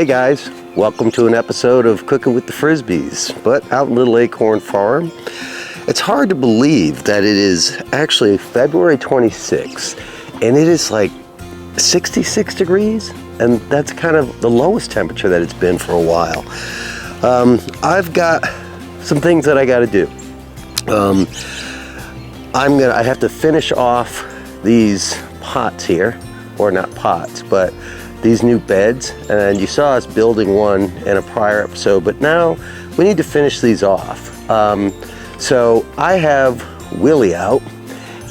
Hey guys, welcome to an episode of Cooking with the Frisbees, but out in Little Acorn Farm. It's hard to believe that it is actually February 26th and it is like 66 degrees, and that's kind of the lowest temperature that it's been for a while. I've got some things that I got to do. I have to finish off these pots here, or not pots, but these new beds, and you saw us building one in a prior episode, but now we need to finish these off. So I have Willie out,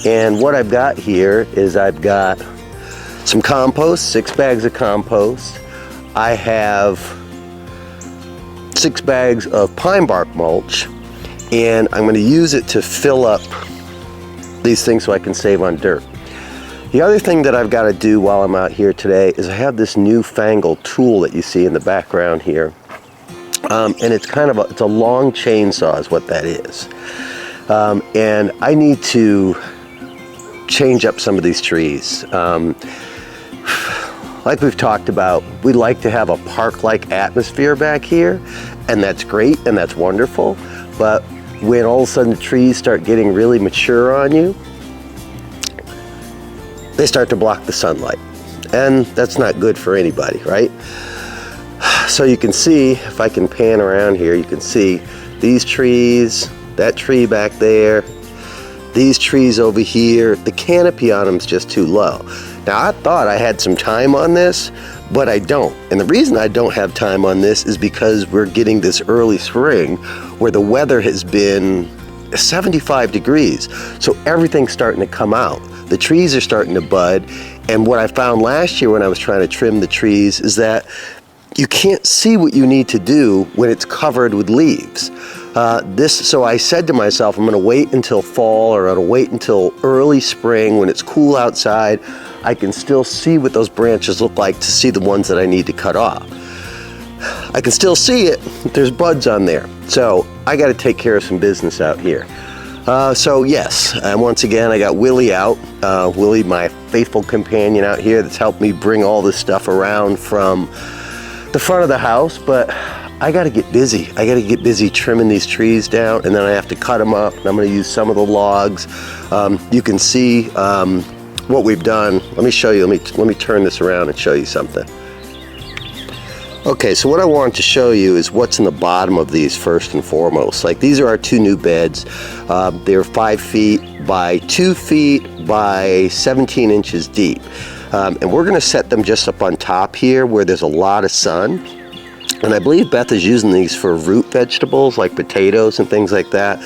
and what I've got here is I've got some compost, 6 bags of compost. I have 6 bags of pine bark mulch, and I'm going to use it to fill up these things so I can save on dirt. The other thing that I've got to do while I'm out here today is I have this newfangled tool that you see in the background here. And it's kind of it's a long chainsaw is what that is. And I need to change up some of these trees. Like we've talked about, we like to have a park-like atmosphere back here, and that's great and that's wonderful. But when all of a sudden the trees start getting really mature on you, they start to block the sunlight, and that's not good for anybody, right? So you can see, if I can pan around here, you can see these trees, that tree back there, these trees over here. The canopy on them is just too low. Now I thought I had some time on this, but I don't. And the reason I don't have time on this is because we're getting this early spring where the weather has been 75 degrees. So everything's starting to come out. The trees are starting to bud, and what I found last year when I was trying to trim the trees is that you can't see what you need to do when it's covered with leaves. So I said to myself, I'm going to wait until fall, or I'm going to wait until early spring when it's cool outside. I can still see what those branches look like to see the ones that I need to cut off. I can still see it, there's buds on there. So I got to take care of some business out here. So yes, and once again I got Willie out. Willie, my faithful companion out here that's helped me bring all this stuff around from the front of the house, but I got to get busy. I got to get busy trimming these trees down, and then I have to cut them up, and I'm going to use some of the logs. You can see what we've done. Let me show you. Let me turn this around and show you something. Okay, so what I wanted to show you is what's in the bottom of these first and foremost. Like, these are our 2 new beds. They're 5 feet by 2 feet by 17 inches deep. And we're gonna set them just up on top here where there's a lot of sun. And I believe Beth is using these for root vegetables like potatoes and things like that.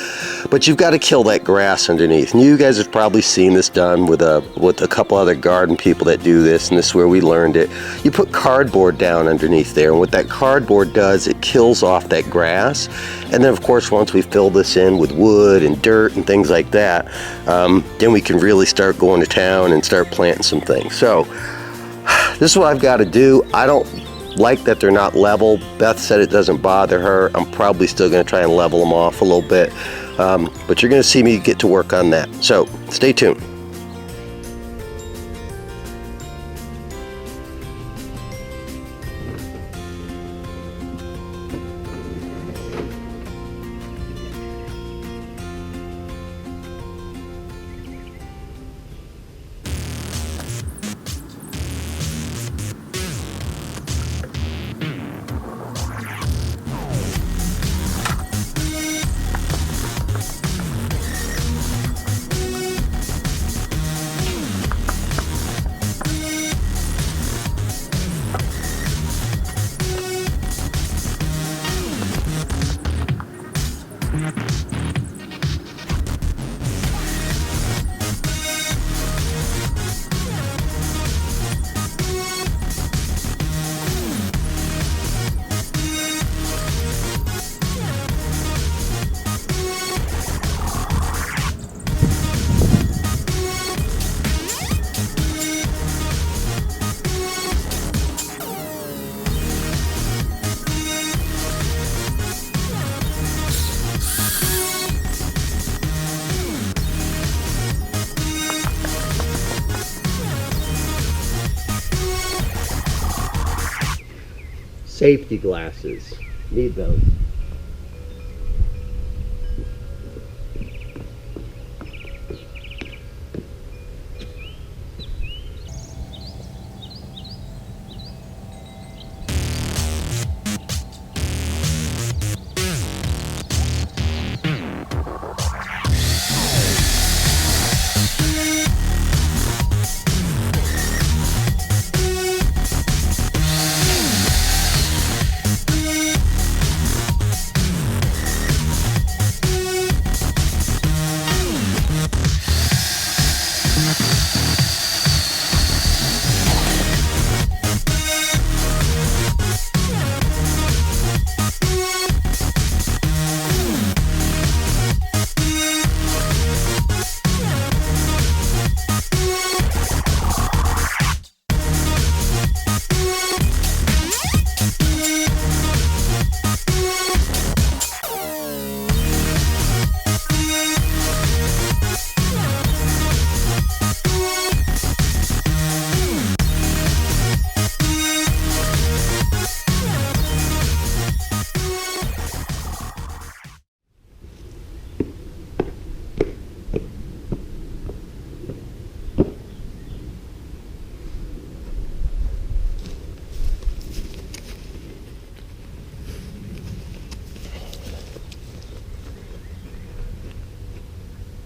But you've got to kill that grass underneath. And you guys have probably seen this done with a couple other garden people that do this, and this is where we learned it. You put cardboard down underneath there, and what that cardboard does, it kills off that grass. And then of course once we fill this in with wood and dirt and things like that, then we can really start going to town and start planting some things. So this is what I've got to do. I don't like that they're not level. Beth said it doesn't bother her. I'm probably still going to try and level them off a little bit, but you're going to see me get to work on that. So stay tuned. safety glasses. Need those.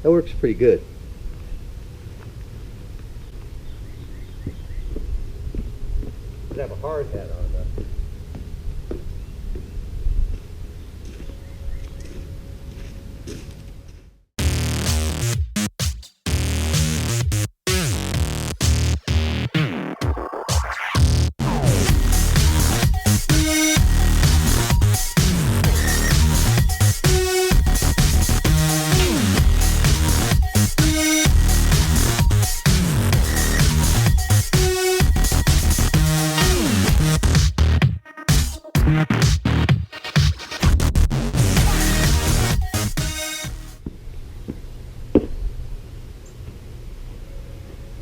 That works pretty good. Could have a hard hat on though.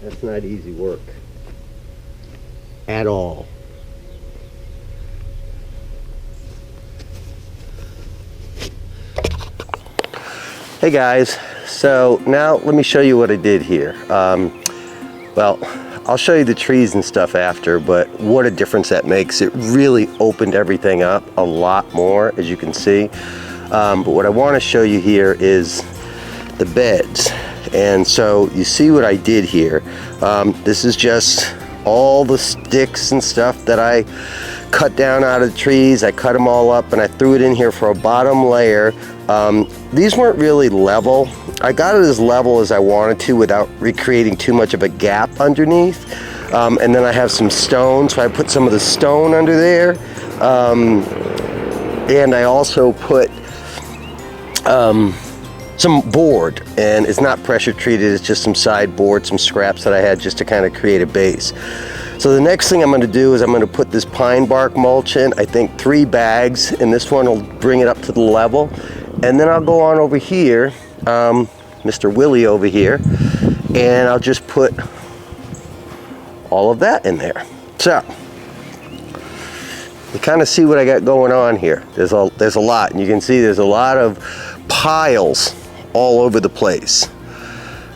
That's not easy work at all. Hey guys, so now let me show you what I did here. Well, I'll show you the trees and stuff after, but what a difference that makes. It really opened everything up a lot more, as you can see. But what I want to show you here is the beds. And so you see what I did here. This is just all the sticks and stuff that I cut down out of the trees. I cut them all up and I threw it in here for a bottom layer. These weren't really level. I got it as level as I wanted to without recreating too much of a gap underneath. And then I have some stone, so I put some of the stone under there. And I also put some board, and it's not pressure treated, it's just some side board, some scraps that I had just to kind of create a base. So the next thing I'm going to do is I'm going to put this pine bark mulch in, I think 3 bags, and this one will bring it up to the level. And then I'll go on over here, Mr. Willie over here, and I'll just put all of that in there. So you kind of see what I got going on here. There's a lot, and you can see there's a lot of piles all over the place.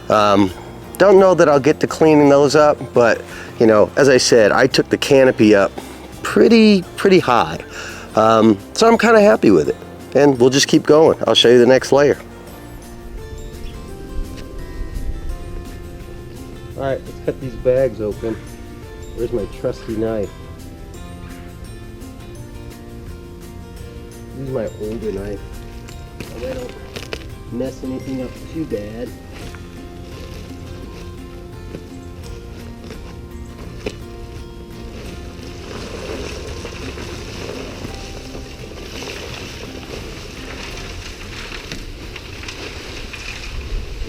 Don't know that I'll get to cleaning those up, but you know, as I said, I took the canopy up pretty high. So I'm kind of happy with it, and we'll just keep going. I'll show you the next layer. All right, let's cut these bags open. Where's my trusty knife? This is my older knife. So I don't mess anything up too bad.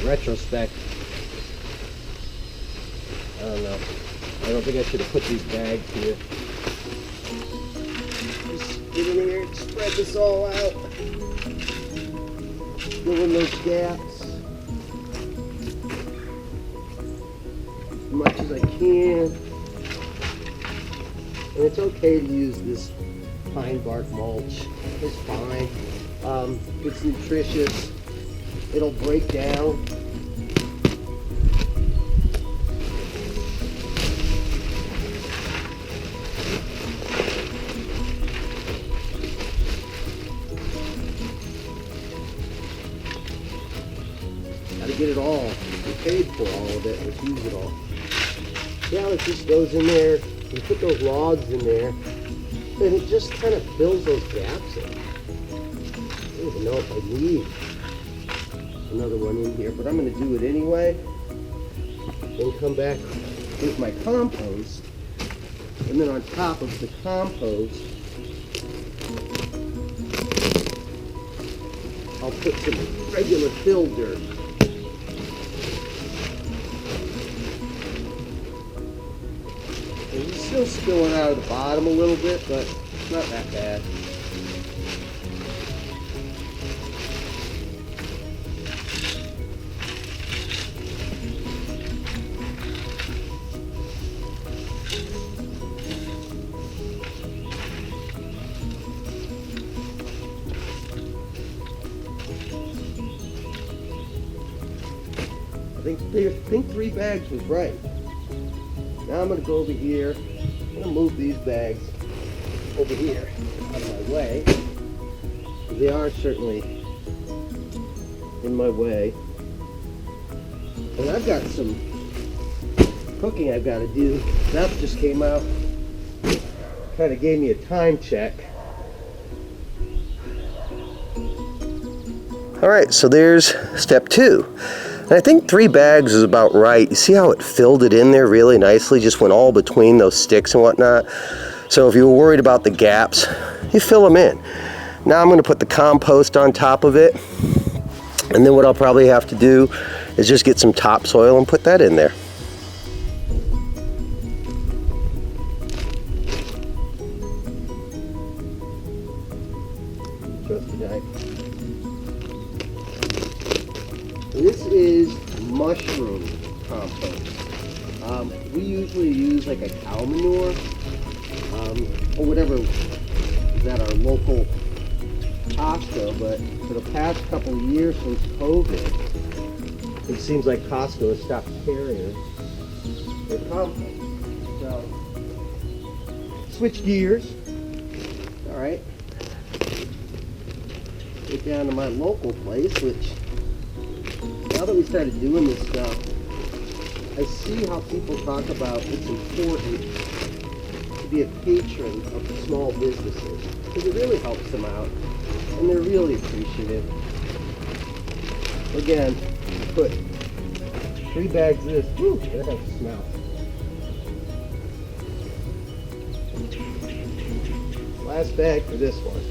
Retrospect. I don't know. I don't think I should have put these bags here. Just get in here and spread this all out. Fill in those gaps as much as I can. And it's okay to use this pine bark mulch. It's fine. It's nutritious. It'll break down. Gotta get it all. We paid for all of it. Let's use it all. Yeah, it just goes in there. You put those logs in there, and it just kind of fills those gaps in. I don't even know if I need another one in here, but I'm going to do it anyway. Then come back with my compost, and then on top of the compost, I'll put some regular fill dirt. And it's still spilling out of the bottom a little bit, but it's not that bad. I think 3 bags was right. Now I'm going to go over here. I'm going to move these bags over here out of my way. They are certainly in my way. And I've got some cooking I've got to do. That just came out. Kind of gave me a time check. All right, so there's step 2. And I think 3 bags is about right. You see how it filled it in there really nicely, just went all between those sticks and whatnot. So if you were worried about the gaps, you fill them in. Now I'm going to put the compost on top of it. And then what I'll probably have to do is just get some topsoil and put that in there. Trusty knife. This is mushroom compost. We usually use like a cow manure or whatever is at our local Costco, but for the past couple of years since COVID, it seems like Costco has stopped carrying their compost. So, switch gears. All right. Get down to my local place, which now that we started doing this stuff, I see how people talk about it's important to be a patron of the small businesses because it really helps them out and they're really appreciative. Again, I put 3 bags of this. Whew, that has a smell. Last bag for this one.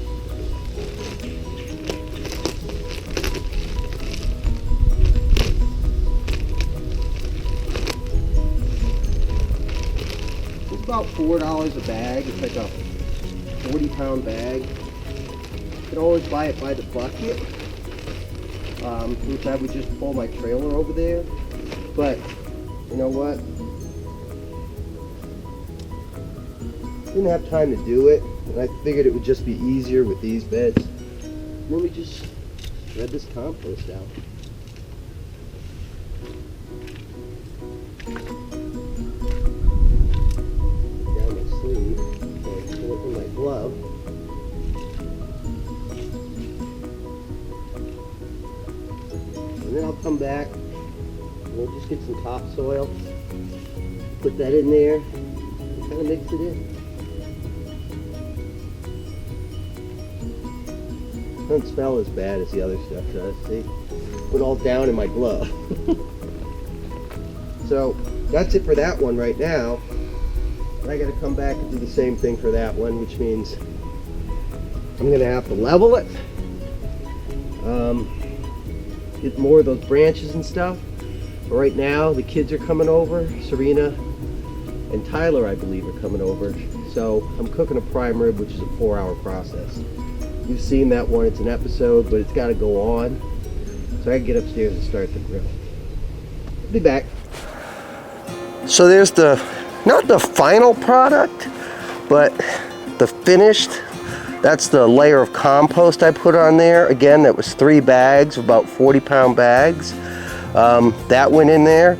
About $4 a bag. It's like a 40-pound bag. You can always buy it by the bucket, which I would just pull my trailer over there. But you know what? Didn't have time to do it, and I figured it would just be easier with these beds. Let me just spread this compost out. Glove. And then I'll come back and we'll just get some topsoil, put that in there, and kind of mix it in. Doesn't smell as bad as the other stuff does, see? Went all down in my glove. So that's it for that one right now. I got to come back and do the same thing for that one, which means I'm going to have to level it, get more of those branches and stuff. But right now, the kids are coming over. Serena and Tyler, I believe, are coming over. So I'm cooking a prime rib, which is a 4-hour process. You've seen that one. It's an episode, but it's got to go on. So I can get upstairs and start the grill. I'll be back. So there's not the final product, but the finished That's the layer of compost I put on there. Again, that was 3 bags, about 40-pound bags. That went in there.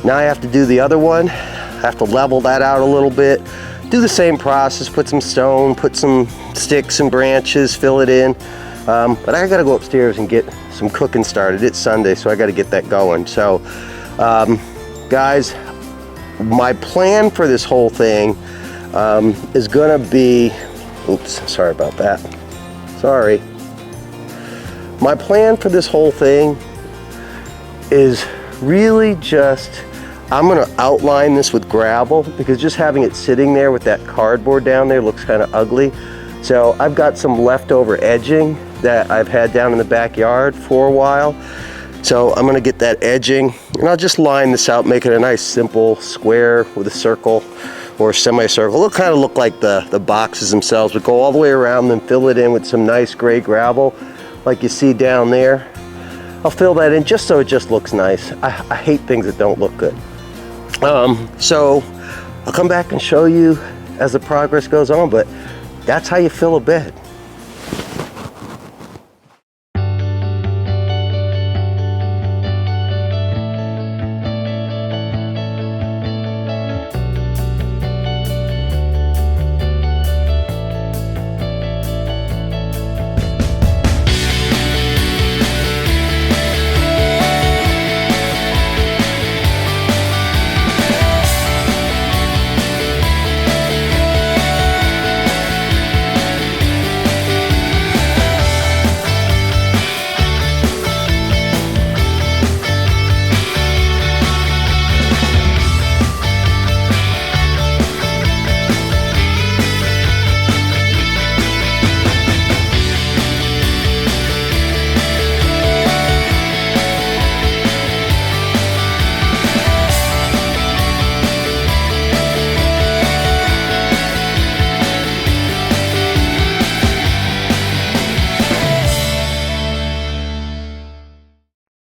Now I have to do the other one. I have to level that out a little bit. Do the same process, put some stone, put some sticks and branches, fill it in. But I gotta go upstairs and get some cooking started. It's Sunday, so I gotta get that going. So, guys, my plan for this whole thing is gonna be, oops, sorry about that. Sorry. My plan for this whole thing is really just, I'm gonna outline this with gravel because just having it sitting there with that cardboard down there looks kind of ugly. So I've got some leftover edging that I've had down in the backyard for a while. So I'm gonna get that edging and I'll just line this out, make it a nice simple square with a circle or a semicircle. It'll kind of look like the boxes themselves, but go all the way around them, fill it in with some nice gray gravel like you see down there. I'll fill that in just so it just looks nice. I hate things that don't look good. So I'll come back and show you as the progress goes on, but that's how you fill a bed.